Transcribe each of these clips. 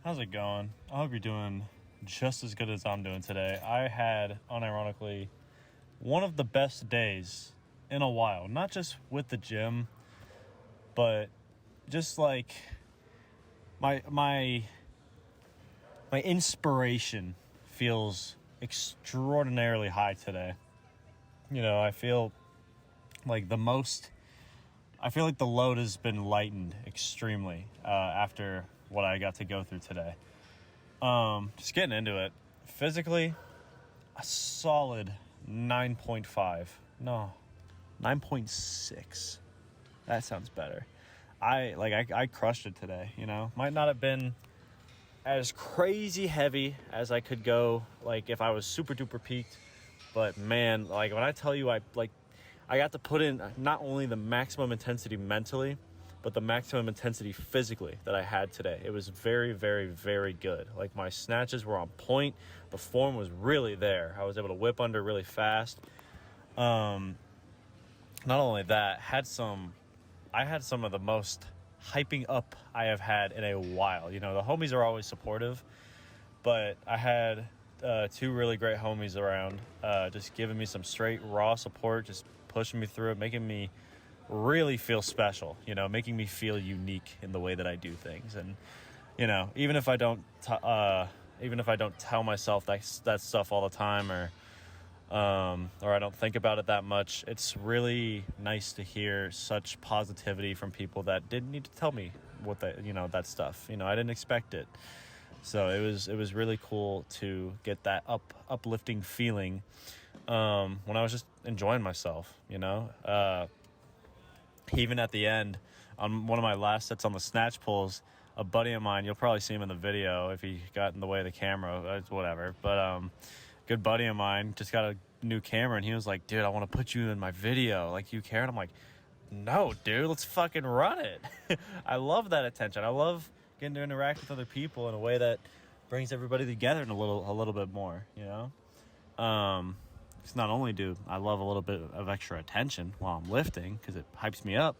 How's it going? I hope you're doing just as good as I'm doing today. I had, unironically, one of the best days in a while. Not just with the gym, but just like my inspiration feels extraordinarily high today. You know, I feel like the load has been lightened extremely after what I got to go through today. Just getting into it. Physically, a solid 9.5. No, 9.6. That sounds better. I crushed it today, you know. Might not have been as crazy heavy as I could go, like if I was super duper peaked. But man, like when I tell you I got to put in not only the maximum intensity mentally, but the maximum intensity physically that I had today. It was very, very, very good. Like my snatches were on point. The form was really there. I was able to whip under really fast. Not only that, I had some of the most hyping up I have had in a while. You know, the homies are always supportive, but I had two really great homies around, just giving me some straight raw support, just pushing me through it, making me really feel special, you know, making me feel unique in the way that I do things. And, you know, even if I don't tell myself that stuff all the time, or I don't think about it that much, it's really nice to hear such positivity from people that didn't need to tell me that stuff. You know, I didn't expect it. So it was really cool to get that uplifting feeling when I was just enjoying myself, you know. Even at the end, on one of my last sets on the snatch pulls, a buddy of mine, you'll probably see him in the video if he got in the way of the camera, whatever. But good buddy of mine just got a new camera, and he was like, dude, I want to put you in my video. Like, you care? And I'm like, no, dude, let's fucking run it. I love that attention. I love getting to interact with other people in a way that brings everybody together in a little bit more, you know? Because not only do I love a little bit of extra attention while I'm lifting, because it hypes me up,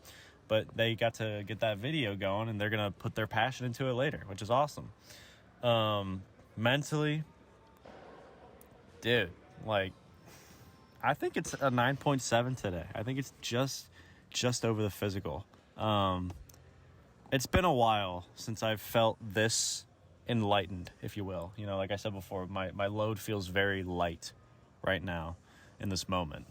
but they got to get that video going, and they're going to put their passion into it later, which is awesome. Mentally, dude, like, I think it's a 9.7 today. I think it's just over the physical. It's been a while since I've felt this enlightened, if you will. You know, like I said before, my load feels very light right now in this moment.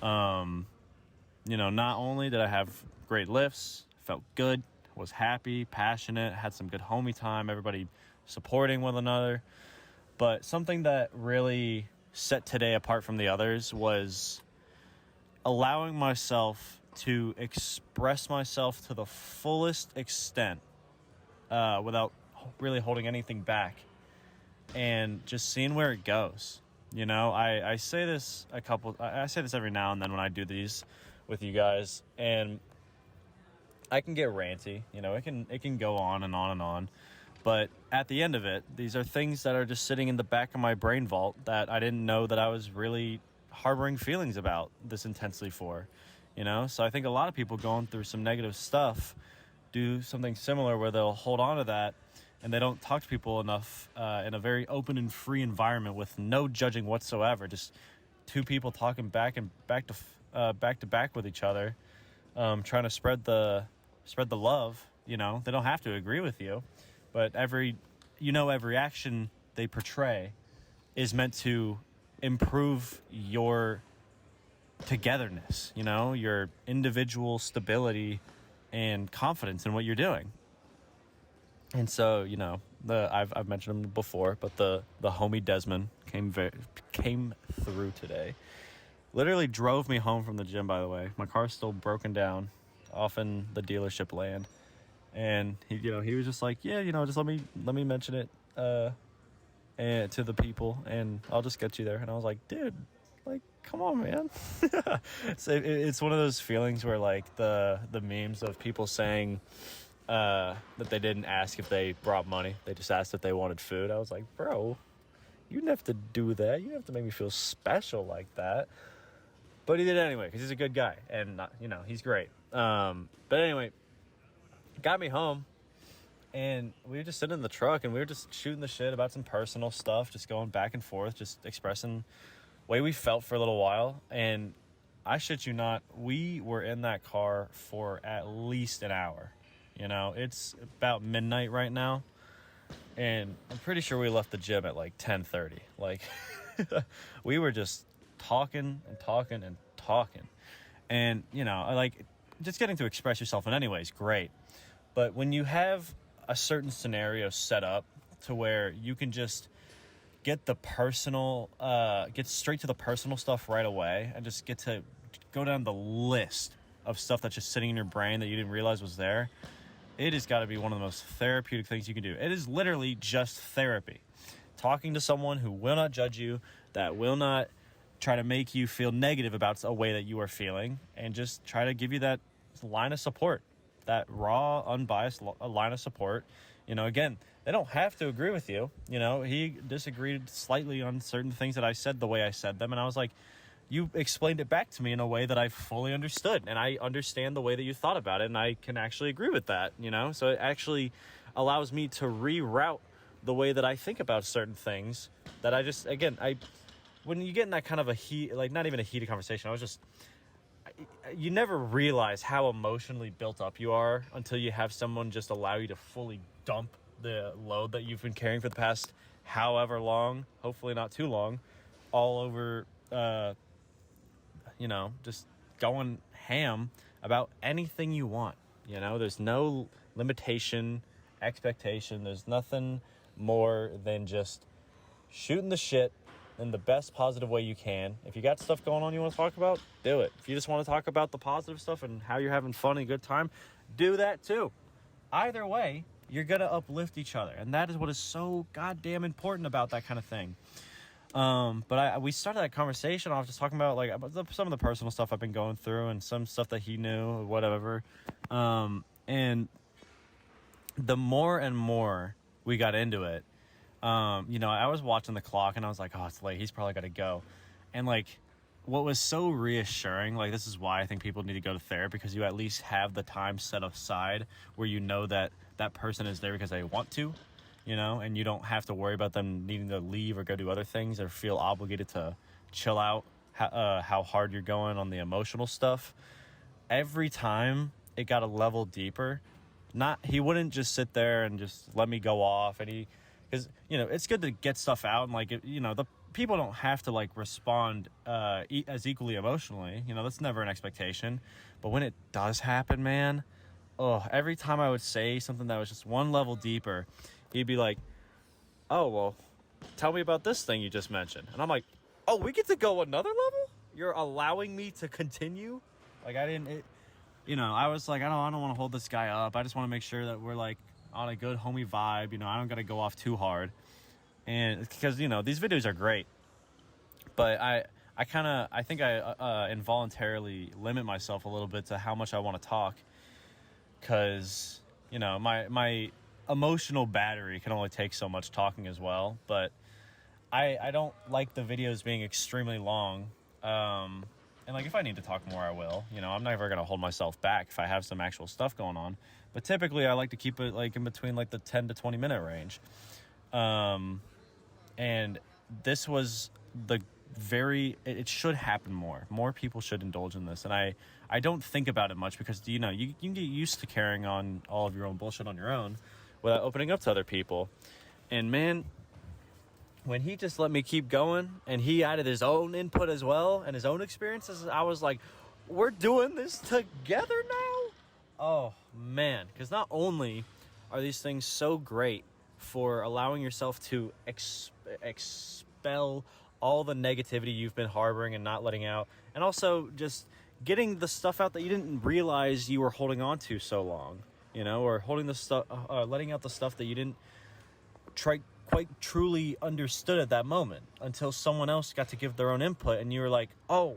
You know, not only did I have great lifts, felt good, was happy, passionate, had some good homie time, everybody supporting one another, but something that really set today apart from the others was allowing myself to express myself to the fullest extent without really holding anything back, and just seeing where it goes. You know, I say this I say this every now and then when I do these with you guys, and I can get ranty, you know, it can go on and on and on, but at the end of it, these are things that are just sitting in the back of my brain vault that I didn't know that I was really harboring feelings about this intensely for, you know. So I think a lot of people going through some negative stuff do something similar, where they'll hold on to that, and they don't talk to people enough in a very open and free environment with no judging whatsoever. Just two people talking back to back with each other, trying to spread the love. You know, they don't have to agree with you, but every action they portray is meant to improve your togetherness, you know, your individual stability and confidence in what you're doing. And so, you know, I've mentioned him before, but the homie Desmond came through today. Literally drove me home from the gym, by the way. My car's still broken down off in the dealership land. And he was just like, yeah, you know, just let me mention it and to the people, and I'll just get you there. And I was like, dude, like, come on, man. So it's one of those feelings where, like, the memes of people saying that they didn't ask if they brought money, they just asked if they wanted food. I was like, bro, you didn't have to do that. You didn't have to make me feel special like that. But he did it anyway, because he's a good guy, and you know, he's great. But anyway, got me home. And we were just sitting in the truck, and we were just shooting the shit about some personal stuff, just going back and forth, just expressing the way we felt for a little while. And I shit you not, we were in that car for at least an hour. You know, it's about midnight right now, and I'm pretty sure we left the gym at like 10:30. Like, we were just talking and talking and talking. And, you know, like, just getting to express yourself in any way is great. But when you have a certain scenario set up to where you can just get straight to the personal stuff right away, and just get to go down the list of stuff that's just sitting in your brain that you didn't realize was there, it has got to be one of the most therapeutic things you can do. It is literally just therapy. Talking to someone who will not judge you, that will not try to make you feel negative about a way that you are feeling, and just try to give you that line of support, that raw, unbiased line of support. You know, again, they don't have to agree with you. You know, he disagreed slightly on certain things that I said the way I said them, and I was like, you explained it back to me in a way that I fully understood, and I understand the way that you thought about it, and I can actually agree with that, you know? So it actually allows me to reroute the way that I think about certain things that I just, again, when you get in that kind of a heat, like not even a heated conversation, you never realize how emotionally built up you are until you have someone just allow you to fully dump the load that you've been carrying for the past however long, hopefully not too long, all over, you know, just going ham about anything you want. You know, there's no limitation, expectation. There's nothing more than just shooting the shit in the best positive way you can. If you got stuff going on you want to talk about, do it. If you just want to talk about the positive stuff and how you're having fun and a good time, do that too. Either way, you're going to uplift each other. And that is what is so goddamn important about that kind of thing. But we started that conversation off just talking about some of the personal stuff I've been going through and some stuff that he knew or whatever. And the more and more we got into it, you know, I was watching the clock and I was like, oh, it's late. He's probably got to go. And like, what was so reassuring, like, this is why I think people need to go to therapy, because you at least have the time set aside where you know that that person is there because they want to. You know, and you don't have to worry about them needing to leave or go do other things or feel obligated to chill out how hard you're going on the emotional stuff. Every time it got a level deeper. He wouldn't just sit there and just let me go off, and because, you know, it's good to get stuff out, and like, you know, the people don't have to like respond as equally emotionally. You know, that's never an expectation. But when it does happen, man, every time I would say something that was just one level deeper, he'd be like, oh, well, tell me about this thing you just mentioned. And I'm like, oh, we get to go another level? You're allowing me to continue? Like, you know, I was like, I don't want to hold this guy up. I just want to make sure that we're like on a good homie vibe. You know, I don't got to go off too hard. And because, you know, these videos are great. But I think I involuntarily limit myself a little bit to how much I want to talk. Because, you know, my emotional battery can only take so much talking as well. But I don't like the videos being extremely long. And like, if I need to talk more, I will. You know, I'm never going to hold myself back if I have some actual stuff going on. But typically I like to keep it like in between like the 10 to 20 minute range. And this was it should happen more. More people should indulge in this. And I don't think about it much because, you know, you can get used to carrying on all of your own bullshit on your own without opening up to other people. And man, when he just let me keep going and he added his own input as well and his own experiences, I was like, we're doing this together now? Oh, man. Because not only are these things so great for allowing yourself to expel all the negativity you've been harboring and not letting out, and also just getting the stuff out that you didn't realize you were holding on to so long, you know, or holding the stuff, letting out the stuff that you didn't quite truly understood at that moment until someone else got to give their own input, and you were like, oh,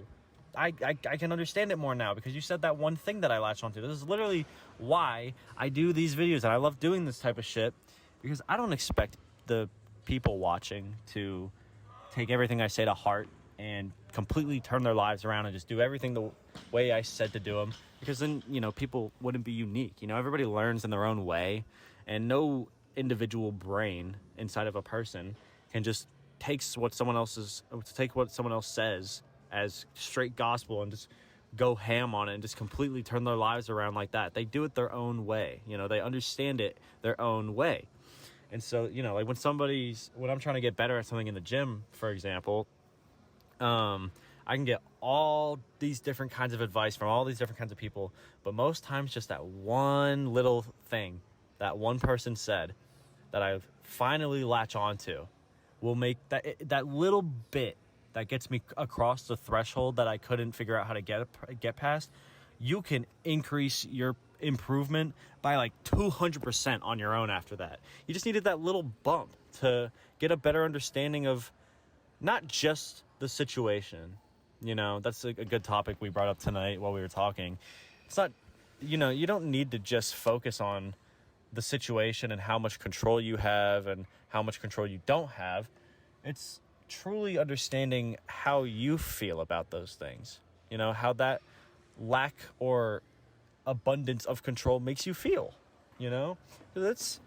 I can understand it more now because you said that one thing that I latched onto. This is literally why I do these videos, and I love doing this type of shit, because I don't expect the people watching to take everything I say to heart and completely turn their lives around and just do everything the way I said to do them, because then, you know, people wouldn't be unique. You know, everybody learns in their own way, And no individual brain inside of a person can just take what someone else says as straight gospel and just go ham on it and just completely turn their lives around like that. They do it their own way. They understand it their own way. And so, like when I'm trying to get better at something in the gym, for example, I can get all these different kinds of advice from all these different kinds of people, but most times just that one little thing that one person said that I finally latch onto will make that little bit that gets me across the threshold that I couldn't figure out how to get past. You can increase your improvement by like 200% on your own after that. You just needed that little bump to get a better understanding of not just the situation. That's a good topic we brought up tonight while we were talking. It's not, you don't need to just focus on the situation and how much control you have and how much control you don't have. It's truly understanding how you feel about those things. How that lack or abundance of control makes you feel. It's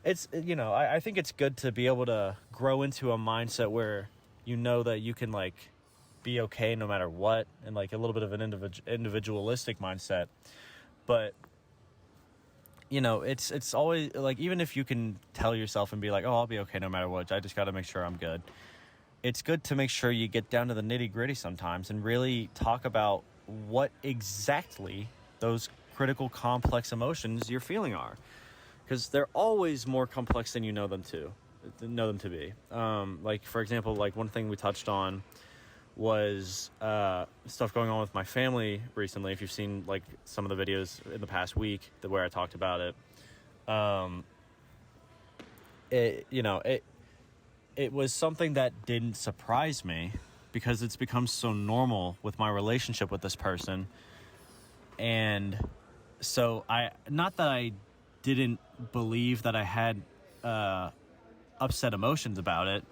I think it's good to be able to grow into a mindset where that you can like be okay no matter what, and like a little bit of an individualistic mindset. But it's always like, even if you can tell yourself and be like, oh, I'll be okay no matter what, I just got to make sure I'm good. It's good to make sure you get down to the nitty gritty sometimes and really talk about what exactly those critical, complex emotions you're feeling are, because they're always more complex than you know them to be. Like, for example, like one thing we touched on was stuff going on with my family recently. If you've seen like some of the videos in the past week where I talked about it, it was something that didn't surprise me because it's become so normal with my relationship with this person. And so not that I didn't believe that I had upset emotions about it.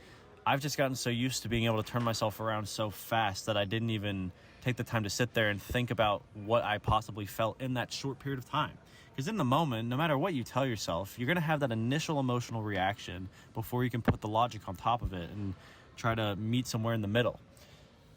I've just gotten so used to being able to turn myself around so fast that I didn't even take the time to sit there and think about what I possibly felt in that short period of time. Because in the moment, no matter what you tell yourself, you're going to have that initial emotional reaction before you can put the logic on top of it and try to meet somewhere in the middle.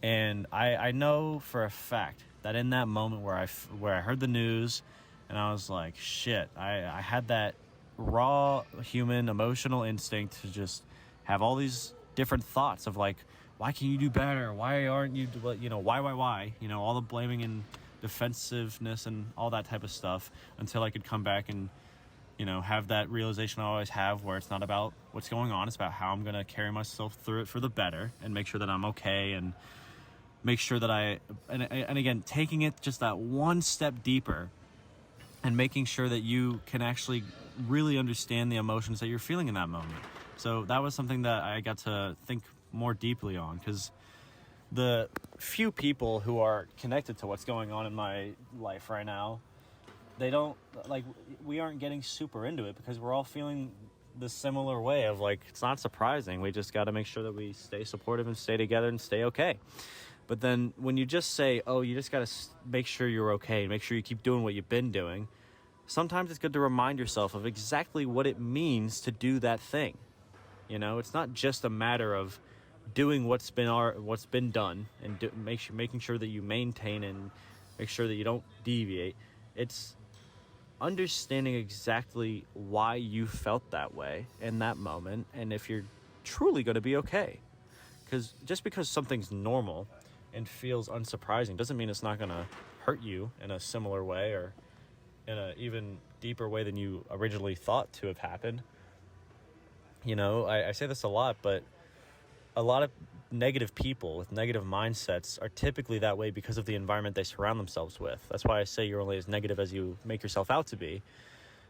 And I know for a fact that in that moment where I heard the news and I was like, shit, I had that raw human emotional instinct to just have all these different thoughts of like, why can you do better? Why aren't you, why? All the blaming and defensiveness and all that type of stuff, until I could come back and, have that realization I always have, where it's not about what's going on. It's about how I'm going to carry myself through it for the better and make sure that I'm okay, and make sure that and again, taking it just that one step deeper and making sure that you can actually really understand the emotions that you're feeling in that moment. So that was something that I got to think more deeply on, because the few people who are connected to what's going on in my life right now, we aren't getting super into it because we're all feeling the similar way of like, it's not surprising. We just got to make sure that we stay supportive and stay together and stay okay. But then when you just say, oh, you just got to make sure you're okay, make sure you keep doing what you've been doing, sometimes it's good to remind yourself of exactly what it means to do that thing. It's not just a matter of doing what's been done and making sure that you maintain and make sure that you don't deviate. It's understanding exactly why you felt that way in that moment, and if you're truly going to be okay. Because just because something's normal and feels unsurprising doesn't mean it's not going to hurt you in a similar way or in an even deeper way than you originally thought to have happened. I say this a lot, but a lot of negative people with negative mindsets are typically that way because of the environment they surround themselves with. That's why I say you're only as negative as you make yourself out to be,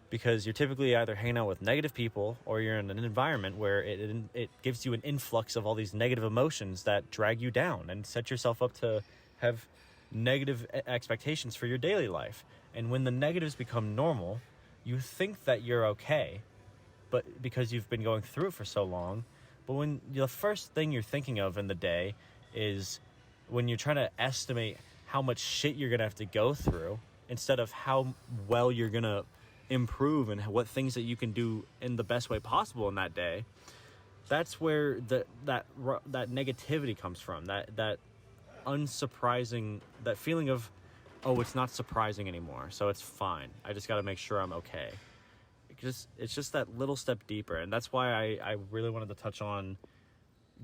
because you're typically either hanging out with negative people or you're in an environment where it gives you an influx of all these negative emotions that drag you down and set yourself up to have negative expectations for your daily life. And when the negatives become normal, you think that you're okay, but because you've been going through it for so long. But when the first thing you're thinking of in the day is when you're trying to estimate how much shit you're going to have to go through, instead of how well you're going to improve and what things that you can do in the best way possible in that day, that's where that negativity comes from. That unsurprising, that feeling of, oh, it's not surprising anymore, so it's fine. I just got to make sure I'm okay. It's just that little step deeper, and that's why I really wanted to touch on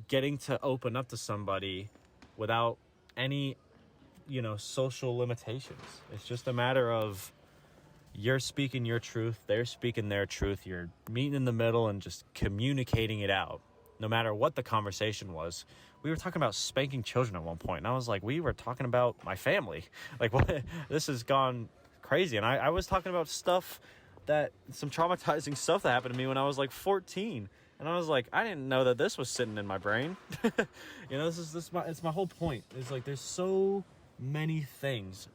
getting to open up to somebody without any, social limitations. It's just a matter of you're speaking your truth, they're speaking their truth, you're meeting in the middle and just communicating it out, no matter what the conversation was. We were talking about spanking children at one point, and I was like, we were talking about my family. Like, what? This has gone crazy. And I was talking about some traumatizing stuff that happened to me when I was like 14. And I was like, I didn't know that this was sitting in my brain. It's my whole point. It's like, there's so many things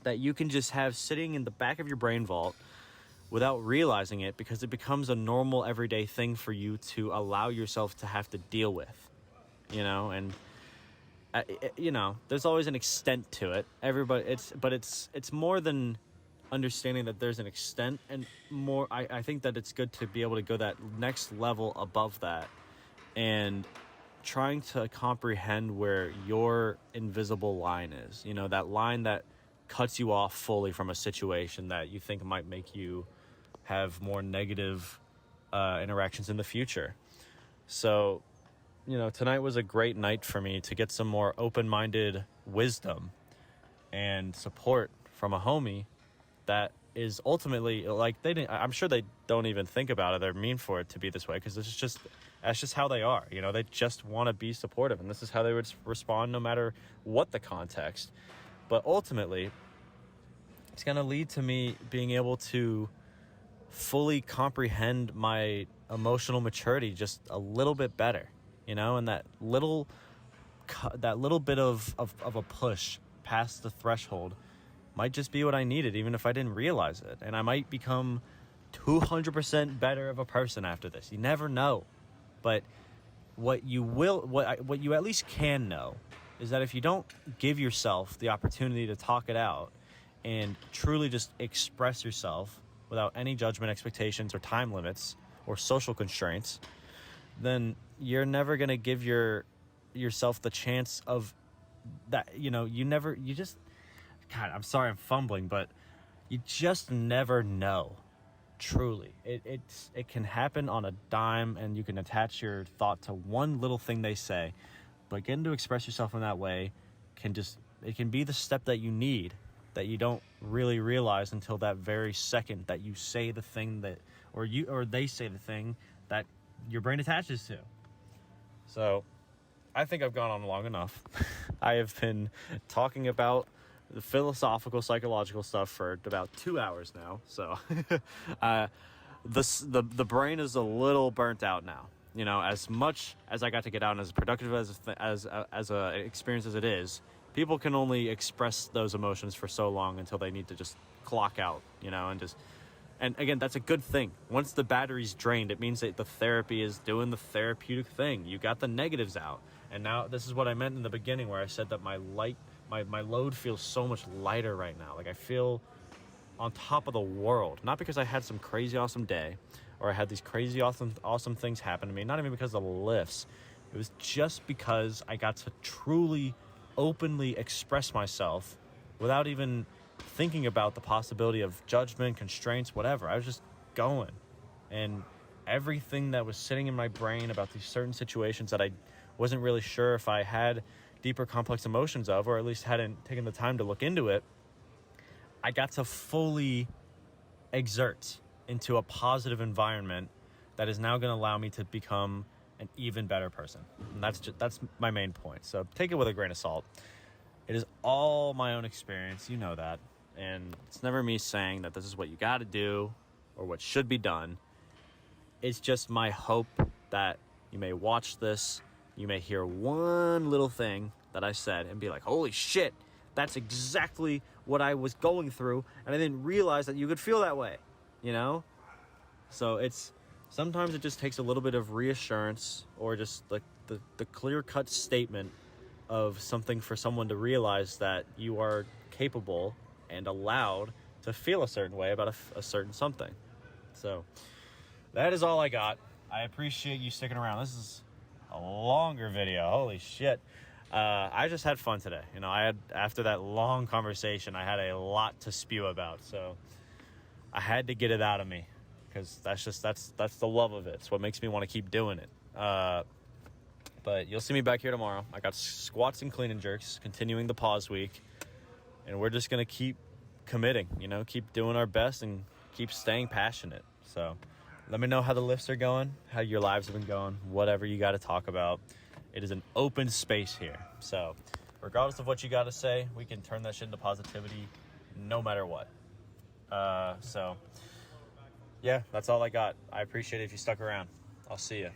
that you can just have sitting in the back of your brain vault without realizing it, because it becomes a normal everyday thing for you to allow yourself to have to deal with, and there's always an extent to it. It's more than understanding that there's an extent, and more, I think that it's good to be able to go that next level above that and trying to comprehend where your invisible line is, that line that cuts you off fully from a situation that you think might make you have more negative interactions in the future. So, tonight was a great night for me to get some more open-minded wisdom and support from a homie that is ultimately, like, I'm sure they don't even think about it. They're mean for it to be this way, because that's just how they are. They just want to be supportive, and this is how they would respond no matter what the context. But ultimately, it's going to lead to me being able to fully comprehend my emotional maturity just a little bit better, and that little bit of a push past the threshold might just be what I needed, even if I didn't realize it. And I might become 200% better of a person after this. You never know. But what you at least can know is that if you don't give yourself the opportunity to talk it out and truly just express yourself without any judgment, expectations, or time limits or social constraints, then you're never going to give yourself the chance of that. God, I'm sorry I'm fumbling, but you just never know. Truly, it can happen on a dime, and you can attach your thought to one little thing they say. But getting to express yourself in that way can be the step that you need, that you don't really realize until that very second that you say the thing that, or they say the thing that your brain attaches to. So, I think I've gone on long enough. I have been talking about the philosophical, psychological stuff for about 2 hours now. So, the brain is a little burnt out now. As much as I got to get out and as productive as a experience as it is, people can only express those emotions for so long until they need to just clock out, and again, that's a good thing. Once the battery's drained, it means that the therapy is doing the therapeutic thing. You got the negatives out. And now this is what I meant in the beginning, where I said that my load feels so much lighter right now. Like, I feel on top of the world, not because I had some crazy awesome day or I had these crazy awesome things happen to me, not even because of the lifts. It was just because I got to truly openly express myself without even thinking about the possibility of judgment, constraints, whatever. I was just going, and everything that was sitting in my brain about these certain situations that I wasn't really sure if I had deeper complex emotions of, or at least hadn't taken the time to look into it, I got to fully exert into a positive environment that is now going to allow me to become an even better person. And that's my main point. So take it with a grain of salt. It is all my own experience, you know that. And it's never me saying that this is what you got to do or what should be done. It's just my hope that you may watch this, you may hear one little thing that I said and be like, holy shit, that's exactly what I was going through, and I didn't realize that you could feel that way, So sometimes it just takes a little bit of reassurance, or just like the clear-cut statement of something for someone to realize that you are capable and allowed to feel a certain way about a certain something. So that is all I got. I appreciate you sticking around. This is a longer video. Holy shit. I just had fun today. You know, after that long conversation, I had a lot to spew about. So I had to get it out of me, because that's the love of it. It's what makes me want to keep doing it. But you'll see me back here tomorrow. I got squats and clean and jerks, continuing the pause week. And we're just going to keep committing, you know, keep doing our best and keep staying passionate. So let me know how the lifts are going, how your lives have been going, whatever you got to talk about. It is an open space here. So regardless of what you got to say, we can turn that shit into positivity no matter what. So yeah, that's all I got. I appreciate it if you stuck around. I'll see you.